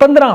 15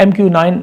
MQ-9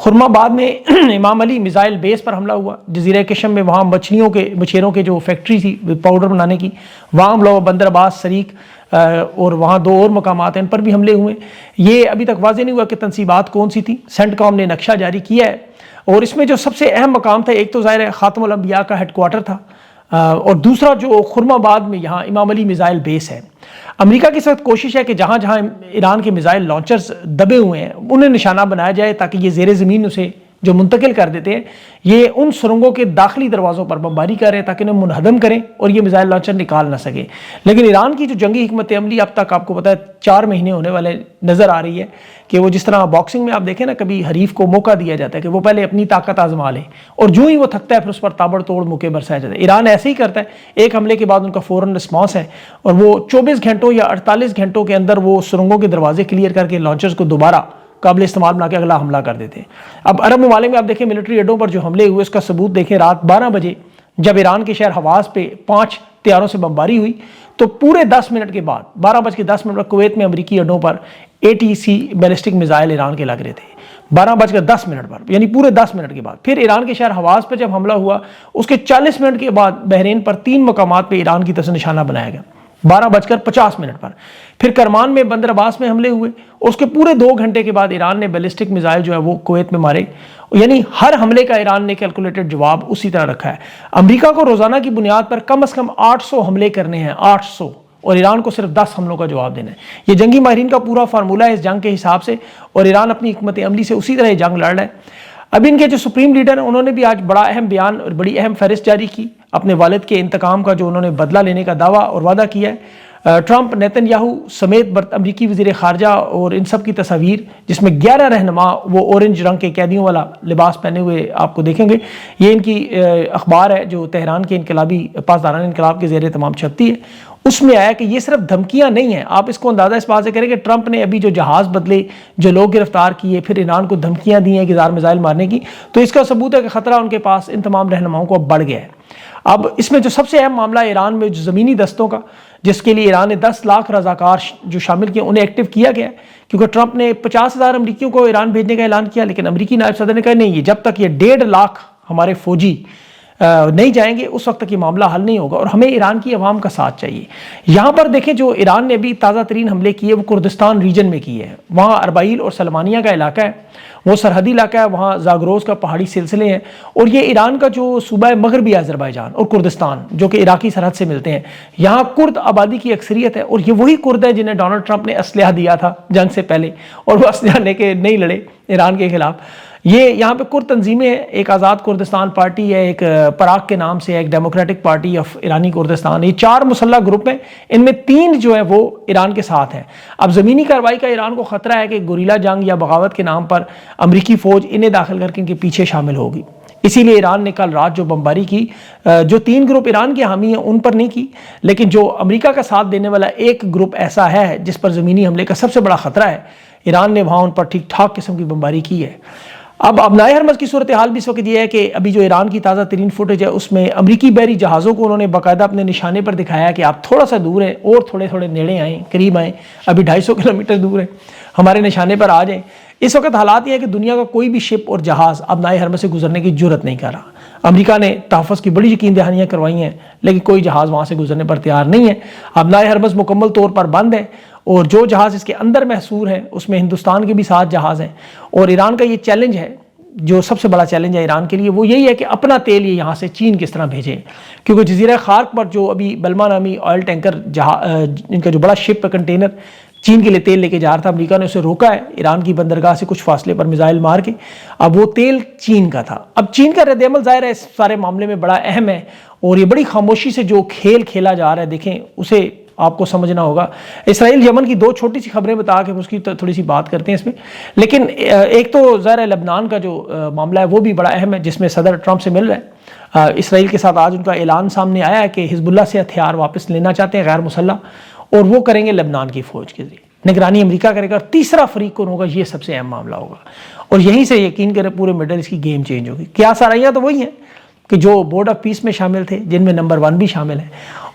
خرم آباد میں امام علی میزائل بیس پر حملہ ہوا، جزیرہ کشم میں وہاں مچھیروں کے جو فیکٹری تھی پاؤڈر بنانے کی، وہاں حملہ ہوا، بندر عباس، سریک اور وہاں 2 اور مقامات ہیں ان پر بھی حملے ہوئے۔ یہ ابھی تک واضح نہیں ہوا کہ تنصیبات کون سی تھی، سینٹ کام نے نقشہ جاری کیا ہے، اور اس میں جو سب سے اہم مقام تھا، ایک تو ظاہر ہے خاتم الانبیاء کا ہیڈ کوارٹر تھا، اور دوسرا جو خرم آباد میں یہاں امام علی میزائل بیس ہے۔ امریکہ کی سخت کوشش ہے کہ جہاں جہاں ایران کے میزائل لانچرز دبے ہوئے ہیں انہیں نشانہ بنایا جائے، تاکہ یہ زیر زمین اسے جو منتقل کر دیتے ہیں یہ ان سرنگوں کے داخلی دروازوں پر بمباری کریں تاکہ انہیں منہدم کریں اور یہ میزائل لانچر نکال نہ سکیں۔ لیکن ایران کی جو جنگی حکمت عملی اب تک آپ کو پتہ ہے 4 مہینے ہونے والے نظر آ رہی ہے کہ وہ جس طرح باکسنگ میں آپ دیکھیں نا، کبھی حریف کو موقع دیا جاتا ہے کہ وہ پہلے اپنی طاقت آزما لے اور جو ہی وہ تھکتا ہے پھر اس پر تابڑ توڑ موقع برسایا جاتا ہے۔ ایران ایسے ہی کرتا ہے، ایک حملے کے بعد ان کا فوراً رسپانس ہے اور وہ 24 گھنٹوں یا 48 گھنٹوں کے اندر وہ سرنگوں کے دروازے کلیئر کر کے لانچرز کو دوبارہ قابل استعمال بنا کے اگلا حملہ کر دیتے ہیں۔ اب عرب ممالک میں آپ دیکھیں ملٹری اڈوں پر جو حملے ہوئے اس کا ثبوت دیکھیں، رات 12 بجے جب ایران کے شہر حواز پہ 5 طیاروں سے بمباری ہوئی تو پورے 10 منٹ کے بعد 12:10 پر کویت میں امریکی اڈوں پر ATC بیلسٹک میزائل ایران کے لگ رہے تھے 12:10 پر، یعنی پورے 10 منٹ کے بعد۔ پھر ایران کے شہر حواز پر جب حملہ ہوا اس کے 40 منٹ کے بعد بحرین پر 3 مقامات پہ ایران کی طرف سے نشانہ بنایا گیا 12:50 پر۔ پھر کرمان میں بندر عباس میں حملے ہوئے، اس کے پورے 2 گھنٹے کے بعد ایران نے بیلسٹک میزائل جو ہے وہ کویت میں مارے، یعنی ہر حملے کا ایران نے کیلکولیٹڈ جواب اسی طرح رکھا ہے۔ امریکہ کو روزانہ کی بنیاد پر کم از کم 800 حملے کرنے ہیں، 800، اور ایران کو صرف 10 حملوں کا جواب دینا ہے۔ یہ جنگی ماہرین کا پورا فارمولہ ہے اس جنگ کے حساب سے، اور ایران اپنی حکمت عملی سے اسی طرح یہ جنگ لڑ رہا ہے۔ اب ان کے جو سپریم لیڈر ہیں انہوں نے بھی آج بڑا اہم بیان اور بڑی اہم فہرست جاری کی اپنے والد کے انتقام کا، جو انہوں نے بدلہ لینے کا دعویٰ اور وعدہ کیا ہے۔ ٹرمپ، نیتن یاہو سمیت امریکی وزیر خارجہ اور ان سب کی تصاویر جس میں 11 رہنما وہ اورنج رنگ کے قیدیوں والا لباس پہنے ہوئے آپ کو دیکھیں گے، یہ ان کی اخبار ہے جو تہران کے انقلابی پاسداران انقلاب کے زیر تمام چھپتی ہے۔ اس میں آیا کہ یہ صرف دھمکیاں نہیں ہیں، آپ اس کو اندازہ اس بات سے کریں کہ ٹرمپ نے ابھی جو جہاز بدلے، جو لوگ گرفتار کیے، پھر ایران کو دھمکیاں دی ہیں کہ میزائل مارنے کی، تو اس کا ثبوت ہے کہ خطرہ ان کے پاس ان تمام رہنماؤں کو اب بڑھ گیا ہے۔ اب اس میں جو سب سے اہم معاملہ ایران میں جو زمینی دستوں کا، جس کے لیے ایران نے 10 لاکھ رضاکار جو شامل کیے انہیں ایکٹیو کیا گیا ہے، کیونکہ ٹرمپ نے 50,000 امریکیوں کو ایران بھیجنے کا اعلان کیا، لیکن امریکی نائب صدر نے کہا نہیں، یہ جب تک یہ 1.5 لاکھ ہمارے فوجی نہیں جائیں گے اس وقت تک یہ معاملہ حل نہیں ہوگا، اور ہمیں ایران کی عوام کا ساتھ چاہیے۔ یہاں پر دیکھیں جو ایران نے ابھی تازہ ترین حملے کیے وہ کردستان ریجن میں کیے ہیں، وہاں اربعیل اور سلمانیہ کا علاقہ ہے، وہ سرحدی علاقہ ہے، وہاں زاگروس کا پہاڑی سلسلے ہیں، اور یہ ایران کا جو صوبہ مغربی آذربائیجان اور کردستان جو کہ عراقی سرحد سے ملتے ہیں، یہاں کرد آبادی کی اکثریت ہے، اور یہ وہی کرد ہیں جنہیں ڈونلڈ ٹرمپ نے اسلحہ دیا تھا جنگ سے پہلے، اور وہ اسلحہ لے کے نہیں لڑے ایران کے خلاف۔ یہ یہاں پہ کرد تنظیمیں ہیں، ایک آزاد کردستان پارٹی ہے، ایک پراگ کے نام سے، ایک ڈیموکریٹک پارٹی آف ایرانی کردستان، یہ 4 مسلح گروپ ہیں، ان میں 3 جو ہیں وہ ایران کے ساتھ ہیں۔ اب زمینی کارروائی کا ایران کو خطرہ ہے کہ گوریلا جنگ یا بغاوت کے نام پر امریکی فوج انہیں داخل کر کے ان کے پیچھے شامل ہوگی، اسی لیے ایران نے کل رات جو بمباری کی، جو 3 گروپ ایران کے حامی ہیں ان پر نہیں کی، لیکن جو امریکہ کا ساتھ دینے والا ایک گروپ ایسا ہے جس پر زمینی حملے کا سب سے بڑا خطرہ ہے، ایران نے وہاں ان پر ٹھیک ٹھاک قسم کی بمباری کی ہے۔ اب ابنائے حرمز کی صورتحال بھی اس وقت یہ ہے کہ ابھی جو ایران کی تازہ ترین فوٹیج ہے اس میں امریکی بحری جہازوں کو انہوں نے باقاعدہ اپنے نشانے پر دکھایا کہ آپ تھوڑا سا دور ہیں اور تھوڑے تھوڑے نیڑے آئیں، قریب آئیں، ابھی 250 کلومیٹر دور ہیں، ہمارے نشانے پر آ جائیں۔ اس وقت حالات یہ ہے کہ دنیا کا کوئی بھی شپ اور جہاز ابنائے حرمز سے گزرنے کی جرت نہیں کر رہا۔ امریکہ نے تحفظ کی بڑی یقین دہانیاں کروائی ہیں لیکن کوئی جہاز وہاں سے گزرنے پر تیار نہیں ہے۔ ابنائے حرمز مکمل طور پر بند ہے، اور جو جہاز اس کے اندر محصور ہیں اس میں ہندوستان کے بھی 7 جہاز ہیں، اور ایران کا یہ چیلنج ہے، جو سب سے بڑا چیلنج ہے ایران کے لیے، وہ یہی ہے کہ اپنا تیل یہ یہاں سے چین کس طرح بھیجیں، کیونکہ جزیرہ خارق پر جو ابھی بلما نامی آئل ٹینکر ان کا جو بڑا شپ کنٹینر چین کے لیے تیل لے کے جا رہا تھا، امریکہ نے اسے روکا ہے ایران کی بندرگاہ سے کچھ فاصلے پر میزائل مار کے۔ اب وہ تیل چین کا تھا، اب چین کا رد عمل ظاہر ہے اس سارے معاملے میں بڑا اہم ہے، اور یہ بڑی خاموشی سے جو کھیل کھیلا جا رہا ہے دیکھیں اسے آپ کو سمجھنا ہوگا۔ اسرائیل یمن کی 2 چھوٹی سی خبریں بتا کے اس کی تھوڑی سی بات کرتے ہیں اس میں، لیکن ایک تو ظاہر ہے لبنان کا جو معاملہ ہے وہ بھی بڑا اہم ہے، جس میں صدر ٹرمپ سے مل رہا ہے۔ اسرائیل کے ساتھ آج ان کا اعلان سامنے آیا ہے کہ حزب اللہ سے ہتھیار واپس لینا چاہتے ہیں غیر مسلح، اور وہ کریں گے لبنان کی فوج کے ذریعے، نگرانی امریکہ کرے گا، اور تیسرا فریق کون ہوگا، یہ سب سے اہم معاملہ ہوگا، اور یہیں سے یقین کریں پورے مڈل ایسٹ کی گیم چینج ہوگی۔ کیا سرائیاں تو وہی ہیں، کہ جو بورڈ آف پیس میں شامل تھے، جن میں نمبر 1 بھی شامل ہے.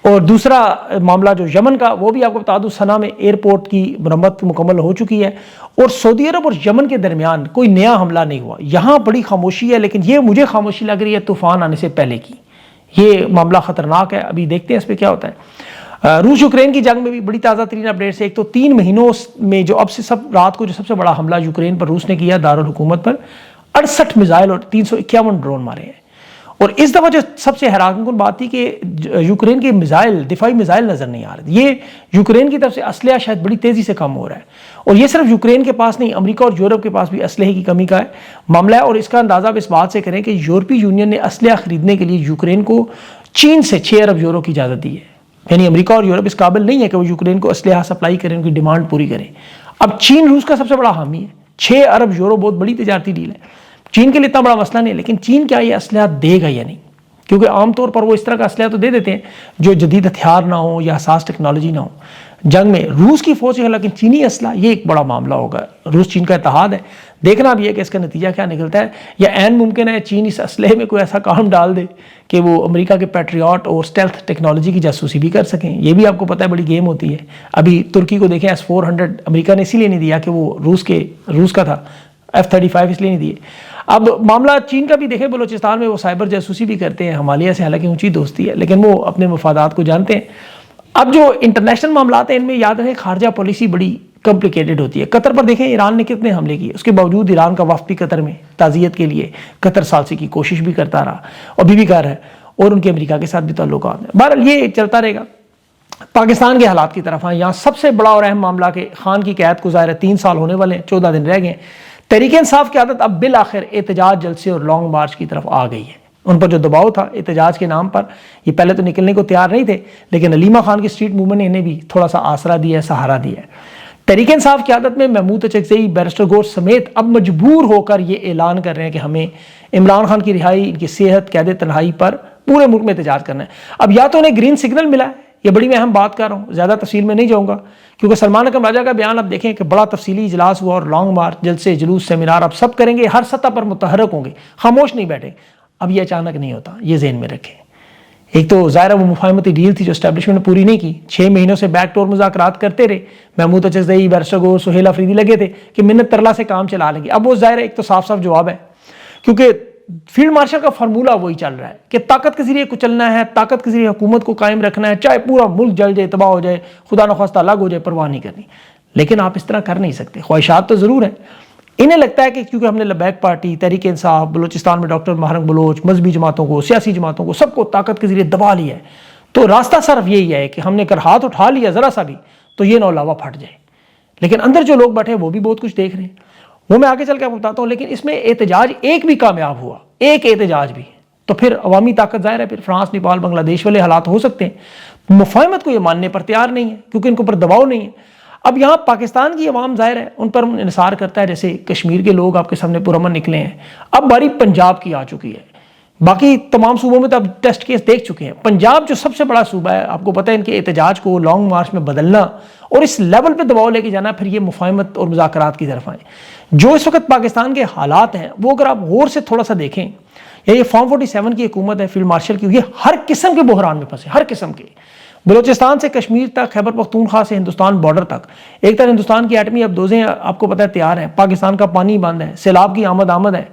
اور دوسرا معاملہ جو یمن کا، وہ بھی آپ کو بتا دوں سنا میں ایئرپورٹ کی مرمت مکمل ہو چکی ہے. اور سعودی عرب اور یمن کے درمیان کوئی نیا حملہ نہیں ہوا. یہاں بڑی خاموشی ہے، لیکن یہ مجھے خاموشی لگ رہی ہے طوفان آنے سے پہلے کی. یہ معاملہ خطرناک ہے، ابھی دیکھتے ہیں اس پہ کیا ہوتا ہے. روس یوکرین کی جنگ میں بھی بڑی تازہ ترین اپڈیٹس ہے. ایک تو 3 مہینوں میں جو اب سے رات کو جو سب سے بڑا حملہ یوکرین پر روس نے کیا دارالحکومت پر، 68 میزائل اور 351 ڈرون مارے ہیں. اور اس دفعہ جو سب سے حیران کن بات تھی کہ یوکرین کے میزائل، دفاعی میزائل نظر نہیں آ رہے. یہ یوکرین کی طرف سے اسلحہ شاید بڑی تیزی سے کم ہو رہا ہے. اور یہ صرف یوکرین کے پاس نہیں، امریکہ اور یورپ کے پاس بھی اسلحے کی کمی کا ہے معاملہ ہے. اور اس کا اندازہ آپ اس بات سے کریں کہ یورپی یونین نے اسلحہ خریدنے کے لیے یوکرین کو چین سے 6 ارب یورو کی اجازت دی ہے. یعنی امریکہ اور یورپ اس قابل نہیں ہے کہ وہ یوکرین کو اسلحہ سپلائی کریں، ان کی ڈیمانڈ پوری کریں. اب چین روس کا سب سے بڑا حامی ہے. 6 ارب یورو بہت بڑی تجارتی ڈیل ہے. چین کے لیے اتنا بڑا مسئلہ نہیں ہے، لیکن چین کیا یہ اسلحہ دے گا یا نہیں؟ کیونکہ عام طور پر وہ اس طرح کا اسلحہ تو دے دیتے ہیں جو جدید ہتھیار نہ ہو یا حساس ٹیکنالوجی نہ ہو. جنگ میں روس کی فوج ہے، لیکن چینی اسلحہ یہ ایک بڑا معاملہ ہوگا. روس چین کا اتحاد ہے، دیکھنا بھی ہے کہ اس کا نتیجہ کیا نکلتا ہے. یا عین ممکن ہے چین اس اسلحے میں کوئی ایسا کام ڈال دے کہ وہ امریکہ کے پیٹریاٹ اور اسٹیلتھ ٹیکنالوجی کی جاسوسی بھی کر سکیں. یہ بھی آپ کو پتہ ہے بڑی گیم ہوتی ہے. ابھی ترکی کو دیکھیں S-400 امریکہ نے اسی لیے نہیں دیا کہ وہ روس کا تھا. F-35 اس لیے نہیں دیے. اب معاملہ چین کا بھی دیکھیں، بلوچستان میں وہ سائبر جاسوسی بھی کرتے ہیں. ہمالیہ سے حالانکہ اونچی دوستی ہے، لیکن وہ اپنے مفادات کو جانتے ہیں. اب جو انٹرنیشنل معاملات ہیں ان میں یاد رکھیں خارجہ پالیسی بڑی کمپلیکیٹڈ ہوتی ہے. قطر پر دیکھیں ایران نے کتنے حملے کیے، اس کے باوجود ایران کا وفد بھی قطر میں تعزیت کے لیے قطر ثالثی کی کوشش بھی کرتا رہا اور بھی کر رہا ہے. اور ان کے امریکہ کے ساتھ بھی تعلقات ہیں. بہرحال یہ چلتا رہے گا. پاکستان کے حالات کی طرف یہاں سب سے بڑا اور اہم معاملہ کہ خان کی قید کو ظاہر ہے 3 سال ہونے والے ہیں، 14 دن رہ گئے ہیں. تحریک انصاف کی عادت اب بالآخر احتجاج جلسے اور لانگ مارچ کی طرف آ گئی ہے. ان پر جو دباؤ تھا احتجاج کے نام پر، یہ پہلے تو نکلنے کو تیار نہیں تھے، لیکن علیمہ خان کی اسٹریٹ موومنٹ نے انہیں بھی تھوڑا سا آسرا دیا ہے، سہارا دیا ہے. تحریک انصاف کی عادت میں محمود اچکزئی، بیرسٹر گور سمیت اب مجبور ہو کر یہ اعلان کر رہے ہیں کہ ہمیں عمران خان کی رہائی، ان کی صحت، قید تنہائی پر پورے ملک میں احتجاج کرنا ہے. اب یا تو انہیں گرین سگنل ملا ہے، یہ بڑی میں اہم بات کر رہا ہوں، زیادہ تفصیل میں نہیں جاؤں گا کیونکہ سلمان اکرم راجہ کا بیان اب دیکھیں کہ بڑا تفصیلی اجلاس ہوا اور لانگ مارچ، جلسے، جلوس، سیمینار اب سب کریں گے، ہر سطح پر متحرک ہوں گے، خاموش نہیں بیٹھے. اب یہ اچانک نہیں ہوتا، یہ ذہن میں رکھیں. ایک تو ظاہر ہے وہ مفاہمتی ڈیل تھی جو اسٹیبلشمنٹ نے پوری نہیں کی. 6 مہینوں سے بیک ڈور مذاکرات کرتے رہے. محمود اچکزئی، بیرسٹر گور، سہیل افریدی لگے تھے کہ منت ترلا سے کام چلا لیں گے. اب وہ ظاہر ہے ایک تو صاف صاف جواب ہے، کیونکہ فیلڈ مارشل کا فارمولہ وہی چل رہا ہے کہ طاقت کے ذریعے کچلنا ہے، طاقت کے ذریعے حکومت کو قائم رکھنا ہے، چاہے پورا ملک جل جائے، تباہ ہو جائے، خدا نخواستہ الگ ہو جائے، پرواہ نہیں کرنی. لیکن آپ اس طرح کر نہیں سکتے. خواہشات تو ضرور ہیں. انہیں لگتا ہے کہ کیونکہ ہم نے لبیک پارٹی، تحریک انصاف، بلوچستان میں ڈاکٹر مہرنگ بلوچ، مذہبی جماعتوں کو، سیاسی جماعتوں کو، سب کو طاقت کے ذریعے دبا لیا ہے، تو راستہ صرف یہی ہے کہ ہم نے کر ہاتھ اٹھا لیا ذرا سا بھی تو یہ نہ علاوہ پھٹ جائے. لیکن اندر جو لوگ بیٹھے وہ بھی بہت کچھ دیکھ رہے ہیں، وہ میں آگے چل کے آپ کو بتاتا ہوں. لیکن اس میں احتجاج ایک بھی کامیاب ہوا، ایک احتجاج بھی، تو پھر عوامی طاقت ظاہر ہے پھر فرانس، نیپال، بنگلہ دیش والے حالات ہو سکتے ہیں. مفاہمت کو یہ ماننے پر تیار نہیں ہے کیونکہ ان کے اوپر دباؤ نہیں ہے. اب یہاں پاکستان کی عوام ظاہر ہے ان پر انحصار کرتا ہے، جیسے کشمیر کے لوگ آپ کے سامنے پرامن نکلے ہیں. اب باری پنجاب کی آ چکی ہے. باقی تمام صوبوں میں تو اب ٹیسٹ کیس دیکھ چکے ہیں. پنجاب جو سب سے بڑا صوبہ ہے، آپ کو پتہ ہے ان کے احتجاج کو لانگ مارچ میں بدلنا اور اس لیول پہ دباؤ لے کے جانا، پھر یہ مفاہمت اور مذاکرات کی طرف آئیں. جو اس وقت پاکستان کے حالات ہیں وہ اگر آپ غور سے تھوڑا سا دیکھیں، یا یہ فارم 47 کی حکومت ہے فیلڈ مارشل کی، یہ ہر قسم کے بحران میں پھنسے، ہر قسم کے. بلوچستان سے کشمیر تک، خیبر پختونخوا سے ہندوستان بارڈر تک. ایک طرح ہندوستان کی ایٹمی اب دوزیں آپ کو پتہ ہے تیار ہیں، پاکستان کا پانی بند ہے، سیلاب کی آمد ہے.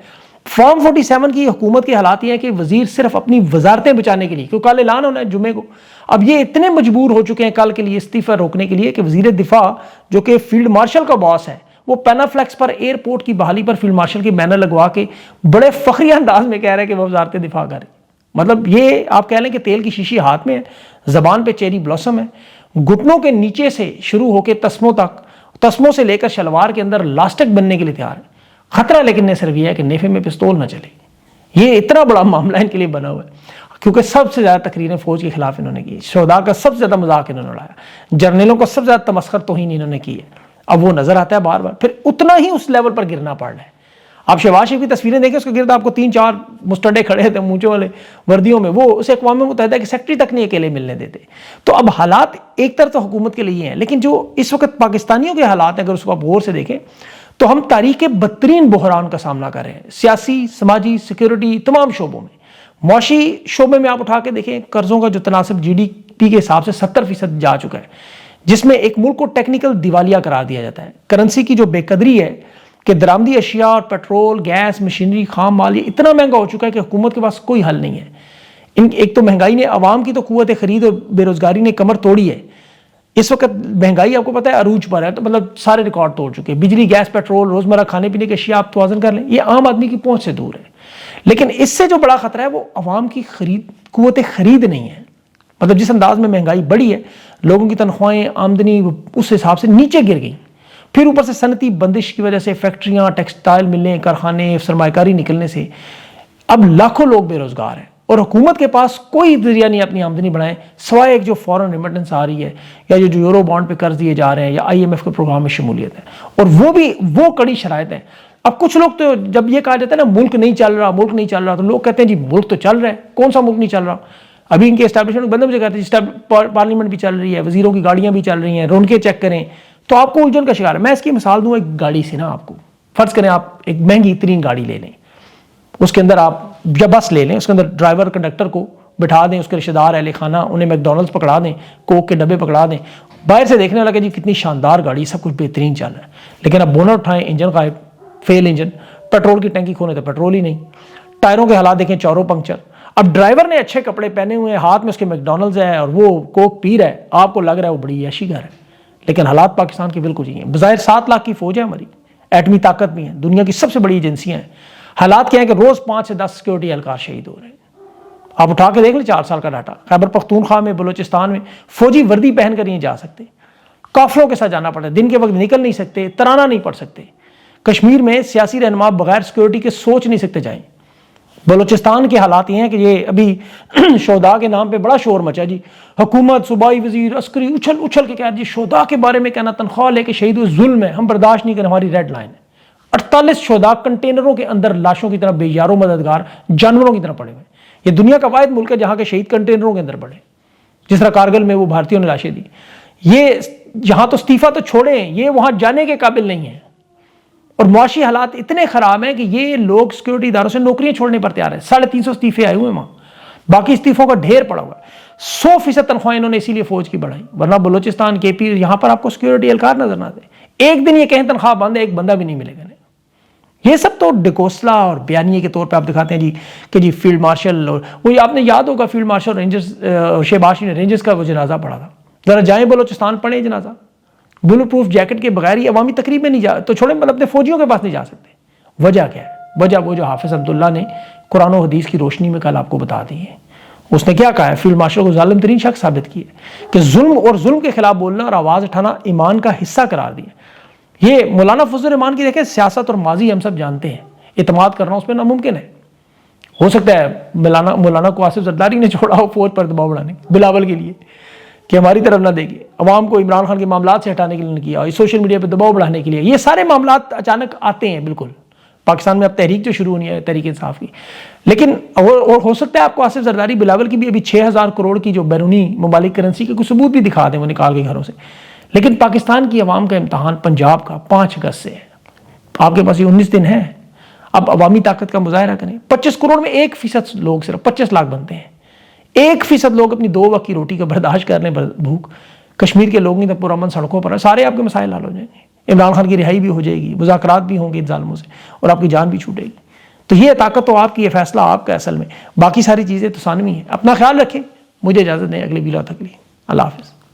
فارم 47 کی حکومت کی حالات یہ ہیں کہ وزیر صرف اپنی وزارتیں بچانے کے لیے، کیونکہ کل اعلان ہونا ہے جمعے کو، اب یہ اتنے مجبور ہو چکے ہیں کل کے لیے استعفی روکنے کے لیے کہ وزیر دفاع جو کہ فیلڈ مارشل کا باس ہے، وہ پینافلیکس پر ایئرپورٹ کی بحالی پر فیلڈ مارشل کی بینر لگوا کے بڑے فخری انداز میں کہہ رہے ہیں کہ وہ وزارت دفاع کر رہے. مطلب یہ آپ کہہ لیں کہ تیل کی شیشی ہاتھ میں ہے، زبان پہ چیری بلاسم ہے، گھٹنوں کے نیچے سے شروع ہو کے تسموں تک، تسموں سے لے کر شلوار کے اندر لاسٹک بننے کے لیے تیار ہے. خطرہ لیکن نے صرف یہ ہے کہ نیفے میں پستول نہ چلے. یہ اتنا بڑا معاملہ ان کے لیے بنا ہوا ہے کیونکہ سب سے زیادہ تقریریں فوج کے خلاف انہوں نے کی، شہداء کا سب سے زیادہ مذاق انہوں نے اڑایا، جرنیلوں کا سب سے زیادہ تمسخر توہین انہوں نے کی ہے. اب وہ نظر آتا ہے بار بار، پھر اتنا ہی اس لیول پر گرنا پڑ رہا ہے. آپ شہباز شریف کی تصویریں دیکھیں، اس کے گرد آپ کو 3-4 مستڈے کھڑے تھے مونچوں والے وردیوں میں، وہ اسے اقوام متحدہ کے سیکرٹری تک نہیں اکیلے ملنے دیتے. تو اب حالات ایک طرف تو حکومت کے لیے ہیں، لیکن جو اس وقت پاکستانیوں کے حالات ہیں اگر اس کو آپ غور سے دیکھیں تو ہم تاریخ کے بدترین بحران کا سامنا کر رہے ہیں، سیاسی، سماجی، سیکیورٹی، تمام شعبوں میں. معاشی شعبے میں آپ اٹھا کے دیکھیں قرضوں کا جو تناسب جی ڈی پی کے حساب سے 70% جا چکا ہے، جس میں ایک ملک کو ٹیکنیکل دیوالیہ قرار دیا جاتا ہے۔ کرنسی کی جو بے قدری ہے کہ درآمدی اشیاء اور پیٹرول، گیس، مشینری، خام مال یہ اتنا مہنگا ہو چکا ہے کہ حکومت کے پاس کوئی حل نہیں ہے۔ ایک تو مہنگائی نے عوام کی تو قوت خرید اور بے روزگاری نے کمر توڑی ہے۔ اس وقت مہنگائی آپ کو پتہ ہے عروج پر ہے، تو مطلب سارے ریکارڈ توڑ چکے ہیں۔ بجلی، گیس، پیٹرول، روزمرہ کھانے پینے کی اشیاء آپ توازن کر لیں، یہ عام آدمی کی پہنچ سے دور ہے۔ لیکن اس سے جو بڑا خطرہ ہے وہ عوام کی قوت خرید نہیں ہے۔ مطلب جس انداز میں مہنگائی بڑھی ہے، لوگوں کی تنخواہیں، آمدنی اس حساب سے نیچے گر گئی۔ پھر اوپر سے صنعتی بندش کی وجہ سے فیکٹریاں، ٹیکسٹائل ملیں، کارخانے، سرمایہ کاری نکلنے سے اب لاکھوں لوگ بے روزگار ہیں، اور حکومت کے پاس کوئی ذریعہ نہیں اپنی آمدنی بڑھائیں سوائے ایک جو فورن ریمیٹنس آ رہی ہے، یا جو یورو بانڈ پہ قرض دیے جا رہے ہیں، یا آئی ایم ایف کے پروگرام میں شمولیت ہے، اور وہ بھی وہ کڑی شرائط ہیں۔ اب کچھ لوگ تو جب یہ کہا جاتا ہے نا ملک نہیں چل رہا، ملک نہیں چل رہا، تو لوگ کہتے ہیں جی ملک تو چل رہا ہے، کون سا ملک نہیں چل رہا؟ ابھی ان کے اسٹیبلشمنٹ بندے مجھے کہتے ہیں پارلیمنٹ بھی چل رہی ہے، وزیروں کی گاڑیاں بھی چل رہی ہیں، رونقیں چیک کریں، تو آپ کو الجھن کا شکار ہے۔ میں اس کی مثال دوں ایک گاڑی سے نا، آپ کو فرض کریں آپ ایک مہنگی ترین گاڑی لے لیں، اس کے اندر آپ جب بس لے لیں، اس کے اندر ڈرائیور کنڈکٹر کو بٹھا دیں، اس کے رشتہ دار اہل خانہ انہیں میک ڈونلڈس پکڑا دیں، کوک کے ڈبے پکڑا دیں، باہر سے دیکھنے لگے جی کتنی شاندار گاڑی، سب کچھ بہترین چل رہا ہے، لیکن اب بونٹ اٹھائیں، انجن غائب، فیل انجن، پیٹرول کی ٹینکی کھولیں تو پیٹرول ہی نہیں، ٹائروں کے حالات دیکھیں چوروں پنکچر۔ اب ڈرائیور نے اچھے کپڑے پہنے ہوئے ہیں، ہاتھ میں اس کے میک ڈونلڈز ہے اور وہ کوک پی رہا ہے، آپ کو لگ رہا ہے وہ بڑی عیشی گھر ہے، لیکن حالات پاکستان کے بالکل ہی ہیں۔ بظاہر 7 لاکھ کی فوج ہے ہماری، ایٹمی طاقت بھی ہے، دنیا کی سب سے بڑی ایجنسیاں ہیں، حالات کیا ہیں کہ روز 5 سے 10 سیکورٹی اہلکار شہید ہو رہے ہیں۔ آپ اٹھا کے دیکھ لیں 4 سال کا ڈاٹا، خیبر پختونخوا میں، بلوچستان میں فوجی وردی پہن کر نہیں جا سکتے، قافلوں کے ساتھ جانا پڑتا ہے، دن کے وقت نکل نہیں سکتے، ترانہ نہیں پڑھ سکتے۔ کشمیر میں سیاسی رہنما بغیر سیکورٹی کے سوچ نہیں سکتے جائیں۔ بلوچستان کے حالات یہ ہیں کہ یہ ابھی شہداء کے نام پہ بڑا شور مچا جی، حکومت، صوبائی وزیر، عسکری اچھل اچھل کے کہہ جی شہداء کے بارے میں کہنا تنخواہ لے کے شہید ہوئے ظلم ہے، ہم برداشت نہیں کریں، ہماری ریڈ لائن ہے۔ 48 شہداء کنٹینروں کے اندر لاشوں کی طرح بے یارو مددگار جانوروں کی طرح پڑے ہوئے۔ یہ دنیا کا واحد ملک ہے جہاں کے شہید کنٹینروں کے اندر پڑے، جس طرح کارگل میں وہ بھارتیوں نے لاشیں دی۔ یہ یہاں تو استعفیٰ تو چھوڑیں، یہ وہاں جانے کے قابل نہیں ہیں، اور معاشی حالات اتنے خراب ہیں کہ یہ لوگ سیکورٹی اداروں سے نوکریاں چھوڑنے پر تیار ہیں۔ 350 استعفے آئے ہوئے ہیں وہاں، باقی استعفوں کا ڈھیر پڑا ہوا ہے۔ 100% تنخواہ انہوں نے اسی لیے فوج کی بڑھائی، ورنہ بلوچستان، کے پی، یہاں پر آپ کو سیکورٹی اہلکار نظر نہ آتے۔ ایک دن یہ کہیں تنخواہ بند ہے، ایک بندہ بھی نہیں ملے گا۔ یہ سب تو ڈکوسلا اور بیانیے کے طور پہ آپ دکھاتے ہیں جی کہ جی فیلڈ مارشل، اور وہ آپ نے یاد ہوگا فیلڈ مارشل رینجرز شہباز نے رینجرز کا وہ جنازہ پڑھا تھا، ذرا جائیں بلوچستان پڑھیں جنازہ، بلٹ پروف جیکٹ کے بغیر ہی عوامی تقریب میں نہیں جا، تو چھوڑیں اپنے فوجیوں کے پاس نہیں جا سکتے۔ وجہ کیا ہے؟ وجہ وہ جو حافظ عبداللہ نے قرآن و حدیث کی روشنی میں کل آپ کو بتا دی ہے۔ اس نے کیا کہا ہے؟ فیلڈ مارشل کو ظالم ترین شخص ثابت کیا ہے کہ ظلم اور ظلم کے خلاف بولنا اور آواز اٹھانا ایمان کا حصہ قرار دیا۔ یہ مولانا فضل الرحمان کی دیکھیں سیاست اور ماضی ہم سب جانتے ہیں، اعتماد کرنا اس پہ ناممکن ہے۔ ہو سکتا ہے مولانا کو آصف زرداری نے چھوڑا ہو فوج پر دباؤ بڑھانے، بلاول کے لیے کہ ہماری طرف نہ دیکھے، عوام کو عمران خان کے معاملات سے ہٹانے کے لیے نہ کیا، اور سوشل میڈیا پہ دباؤ بڑھانے کے لیے۔ یہ سارے معاملات اچانک آتے ہیں بالکل۔ پاکستان میں اب تحریک جو شروع ہونی ہے تحریک انصاف کی، لیکن اور ہو سکتا ہے آپ کو آصف زرداری بلاول کی بھی ابھی 6000 کروڑ کی جو بیرونی ممالک کرنسی کے کچھ ثبوت بھی دکھا دیں وہ نکال کے گھروں سے، لیکن پاکستان کی عوام کا امتحان پنجاب کا 5 اگست سے ہے۔ آپ کے پاس یہ 19 دن ہے، اب عوامی طاقت کا مظاہرہ کریں۔ 25 کروڑ میں 1% لوگ، صرف 25 لاکھ بنتے ہیں، 1% لوگ اپنی 2 وقت کی روٹی کا برداشت کر لیں، بھوک۔ کشمیر کے لوگ نہیں تو پرامن سڑکوں پر ہیں، سارے آپ کے مسائل حل ہو جائیں گے، عمران خان کی رہائی بھی ہو جائے گی، مذاکرات بھی ہوں گے ان ظالموں سے، اور آپ کی جان بھی چھوٹے گی۔ تو یہ طاقت تو آپ کی، یہ فیصلہ آپ کا اصل میں، باقی ساری چیزیں تو ثانوی ہیں۔ اپنا خیال رکھیں، مجھے اجازت دیں، اگلے ویڈیو تک کے لیے اللہ حافظ۔